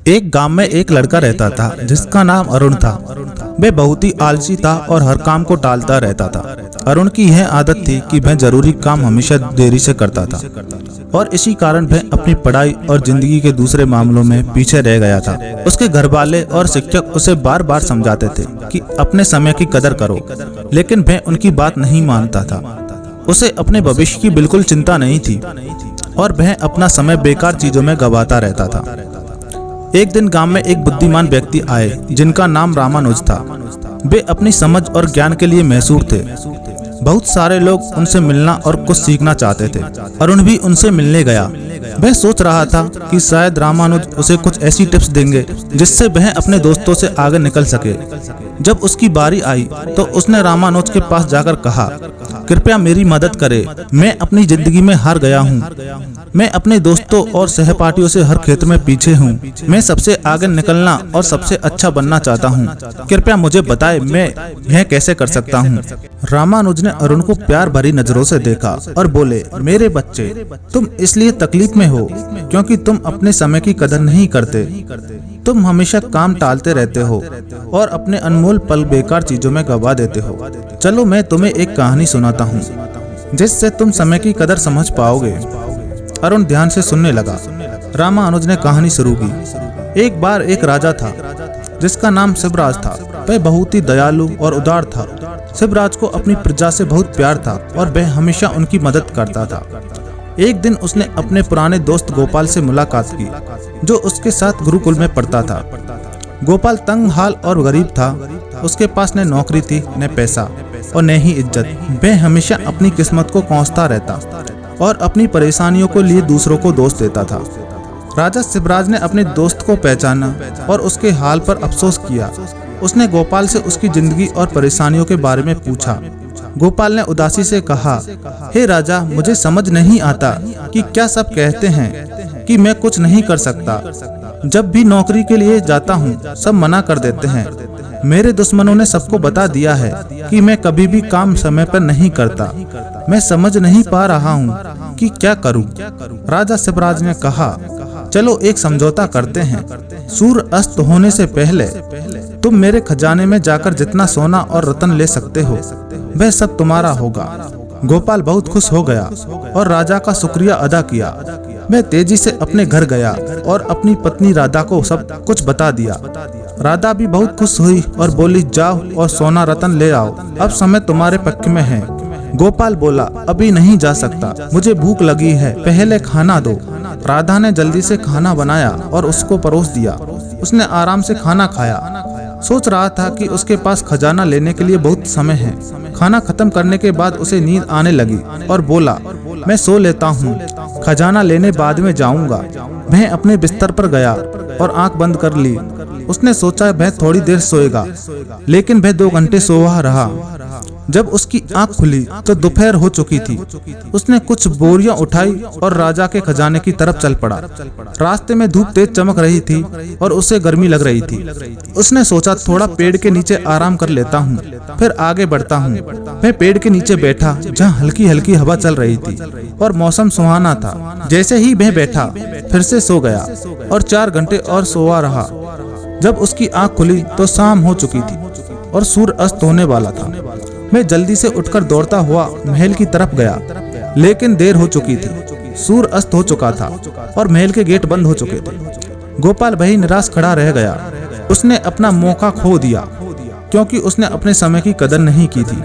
एक गांव में एक लड़का रहता था जिसका नाम अरुण था। वह बहुत ही आलसी था और हर काम को टालता रहता था। अरुण की यह आदत थी कि वह जरूरी काम हमेशा देरी से करता था और इसी कारण वह अपनी पढ़ाई और जिंदगी के दूसरे मामलों में पीछे रह गया था। उसके घर वाले और शिक्षक उसे बार बार समझाते थे कि अपने समय की कदर करो, लेकिन वह उनकी बात नहीं मानता था। उसे अपने भविष्य की बिल्कुल चिंता नहीं थी और वह अपना समय बेकार चीजों में गंवाता रहता था। एक दिन गांव में एक बुद्धिमान व्यक्ति आए जिनका नाम रामानुज था। वे अपनी समझ और ज्ञान के लिए मशहूर थे। बहुत सारे लोग उनसे मिलना और कुछ सीखना चाहते थे। अरुण भी उनसे मिलने गया। वह सोच रहा था कि शायद रामानुज उसे कुछ ऐसी टिप्स देंगे जिससे वह अपने दोस्तों से आगे निकल सके। जब उसकी बारी आई तो उसने रामानुज के पास जाकर कहा, कृपया मेरी मदद करें, मैं अपनी जिंदगी में हार गया हूँ। मैं अपने दोस्तों और सहपाठियों से हर क्षेत्र में पीछे हूँ। मैं सबसे आगे निकलना और सबसे अच्छा बनना चाहता हूँ। कृपया मुझे बताएं मैं यह कैसे कर सकता हूँ। रामानुज ने अरुण को प्यार भरी नजरों से देखा और बोले, मेरे बच्चे, तुम इसलिए तकलीफ में हो क्योंकि तुम अपने समय की कदर नहीं करते। तुम हमेशा काम टालते रहते हो और अपने अनमोल पल बेकार चीजों में गंवा देते हो। चलो मैं तुम्हें एक कहानी सुनाता हूँ जिससे तुम समय की कदर समझ पाओगे। अरुण ध्यान से सुनने लगा। रामानुज ने कहानी शुरू की। एक बार एक राजा था जिसका नाम शिवराज था। वह बहुत ही दयालु और उदार था। शिवराज को अपनी प्रजा से बहुत प्यार था और वह हमेशा उनकी मदद करता था। एक दिन उसने अपने पुराने दोस्त गोपाल से मुलाकात की जो उसके साथ गुरुकुल में पढ़ता था। गोपाल तंग हाल और गरीब था। उसके पास न नौकरी थी, न पैसा और न ही इज्जत। वह हमेशा अपनी किस्मत को कोसता रहता और अपनी परेशानियों को लिए दूसरों को दोष देता था। राजा शिवराज ने अपने दोस्त को पहचाना और उसके हाल पर अफसोस किया। उसने गोपाल से उसकी जिंदगी और परेशानियों के बारे में पूछा। गोपाल ने उदासी से कहा, हे राजा, मुझे समझ नहीं आता कि क्या सब कहते हैं कि मैं कुछ नहीं कर सकता। जब भी नौकरी के लिए जाता हूँ सब मना कर देते हैं। मेरे दुश्मनों ने सबको बता दिया है कि मैं कभी भी काम समय पर नहीं करता। मैं समझ नहीं पा रहा हूँ कि क्या करूँ। राजा शिवराज ने कहा, चलो एक समझौता करते हैं। सूर्य अस्त होने से पहले तुम मेरे खजाने में जाकर जितना सोना और रत्न ले सकते हो वह सब तुम्हारा होगा। गोपाल बहुत खुश हो गया और राजा का शुक्रिया अदा किया। मैं तेजी से अपने घर गया और अपनी पत्नी राधा को सब कुछ बता दिया। राधा भी बहुत खुश हुई और बोली, जाओ और सोना रत्न ले आओ, अब समय तुम्हारे पक्ष में है। गोपाल बोला, अभी नहीं जा सकता, मुझे भूख लगी है, पहले खाना दो। राधा ने जल्दी से खाना बनाया और उसको परोस दिया। उसने आराम से खाना खाया। सोच रहा था कि उसके पास खजाना लेने के लिए बहुत समय है। खाना खत्म करने के बाद उसे नींद आने लगी और बोला, मैं सो लेता हूँ, खजाना लेने बाद में जाऊंगा। वह अपने बिस्तर पर गया और आंख बंद कर ली। उसने सोचा वह थोड़ी देर सोएगा, लेकिन वह 2 घंटे सोया रहा। जब उसकी आंख खुली तो दोपहर हो चुकी थी। उसने कुछ बोरियां उठाई और राजा के खजाने की तरफ चल पड़ा। रास्ते में धूप तेज चमक रही थी और उसे गर्मी लग रही थी। उसने सोचा थोड़ा पेड़ के नीचे आराम कर लेता हूँ, फिर आगे बढ़ता हूँ। वह पेड़ के नीचे बैठा जहाँ हल्की हल्की हवा चल रही थी और मौसम सुहाना था। जैसे ही वह बैठा फिर से सो गया और 4 घंटे और सोया रहा। जब उसकी आंख खुली तो शाम हो चुकी थी और सूर्य अस्त होने वाला था। मैं जल्दी से उठकर दौड़ता हुआ महल की तरफ गया, लेकिन देर हो चुकी थी। सूर्य अस्त हो चुका था और महल के गेट बंद हो चुके थे। गोपाल वही निराश खड़ा रह गया। उसने अपना मौका खो दिया क्योंकि उसने अपने समय की कदर नहीं की थी।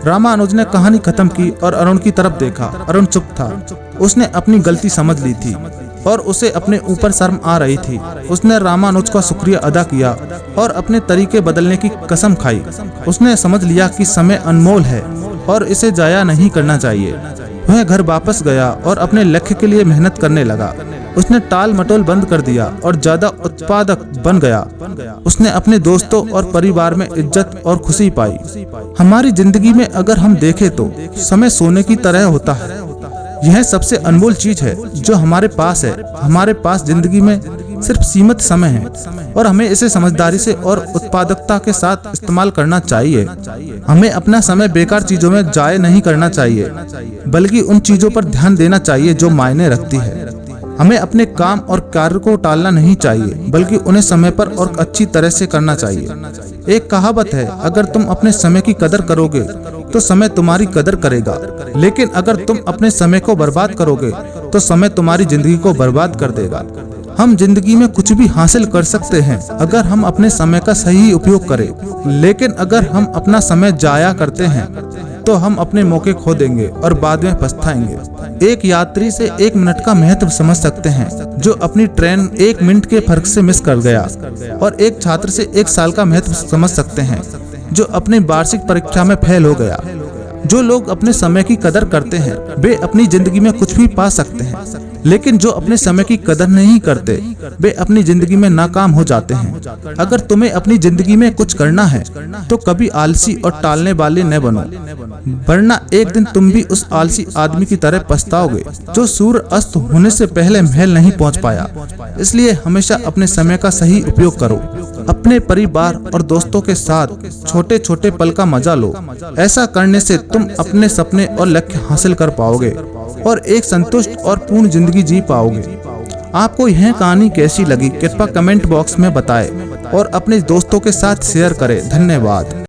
रामानुज ने कहानी खत्म की और अरुण की तरफ देखा। अरुण चुप था। उसने अपनी गलती समझ ली थी और उसे अपने ऊपर शर्म आ रही थी। उसने रामानुज का शुक्रिया अदा किया और अपने तरीके बदलने की कसम खाई। उसने समझ लिया कि समय अनमोल है और इसे जाया नहीं करना चाहिए। वह घर वापस गया और अपने लक्ष्य के लिए मेहनत करने लगा। उसने टाल मटोल बंद कर दिया और ज्यादा उत्पादक बन गया। उसने अपने दोस्तों और परिवार में इज्जत और खुशी पाई। हमारी जिंदगी में अगर हम देखें तो समय सोने की तरह होता है। यह सबसे अनमोल चीज है जो हमारे पास है। हमारे पास जिंदगी में सिर्फ सीमित समय है और हमें इसे समझदारी से और उत्पादकता के साथ इस्तेमाल करना चाहिए। हमें अपना समय बेकार चीजों में जाया नहीं करना चाहिए, बल्कि उन चीजों पर ध्यान देना चाहिए जो मायने रखती है। हमें अपने काम और कार्य को टालना नहीं चाहिए, बल्कि उन्हें समय पर और अच्छी तरह से करना चाहिए। एक कहावत है, अगर तुम अपने समय की कदर करोगे तो समय तुम्हारी कदर करेगा, लेकिन अगर तुम अपने समय को बर्बाद करोगे तो समय तुम्हारी जिंदगी को बर्बाद कर देगा। हम जिंदगी में कुछ भी हासिल कर सकते हैं अगर हम अपने समय का सही उपयोग करें, लेकिन अगर हम अपना समय जाया करते हैं तो हम अपने मौके खो देंगे और बाद में पछताएंगे। एक यात्री से 1 मिनट का महत्व समझ सकते हैं जो अपनी ट्रेन 1 मिनट के फर्क से मिस कर गया, और एक छात्र से 1 साल का महत्व समझ सकते हैं जो अपनी वार्षिक परीक्षा में फेल हो गया। जो लोग अपने समय की कदर करते हैं वे अपनी जिंदगी में कुछ भी पा सकते हैं, लेकिन जो अपने समय की कदर नहीं करते वे अपनी जिंदगी में नाकाम हो जाते हैं। अगर तुम्हें अपनी जिंदगी में कुछ करना है तो कभी आलसी और टालने वाले न बनो, वरना एक दिन तुम भी उस आलसी आदमी की तरह पछताओगे जो सूर्य अस्त होने से पहले महल नहीं पहुंच पाया। इसलिए हमेशा अपने समय का सही उपयोग करो। अपने परिवार और दोस्तों के साथ छोटे छोटे पल का मजा लो। ऐसा करने से तुम अपने सपने और लक्ष्य हासिल कर पाओगे और एक संतुष्ट और पूर्ण जिंदगी जी पाओगे। आपको यह कहानी कैसी लगी कृपया कमेंट बॉक्स में बताएं और अपने दोस्तों के साथ शेयर करें। धन्यवाद।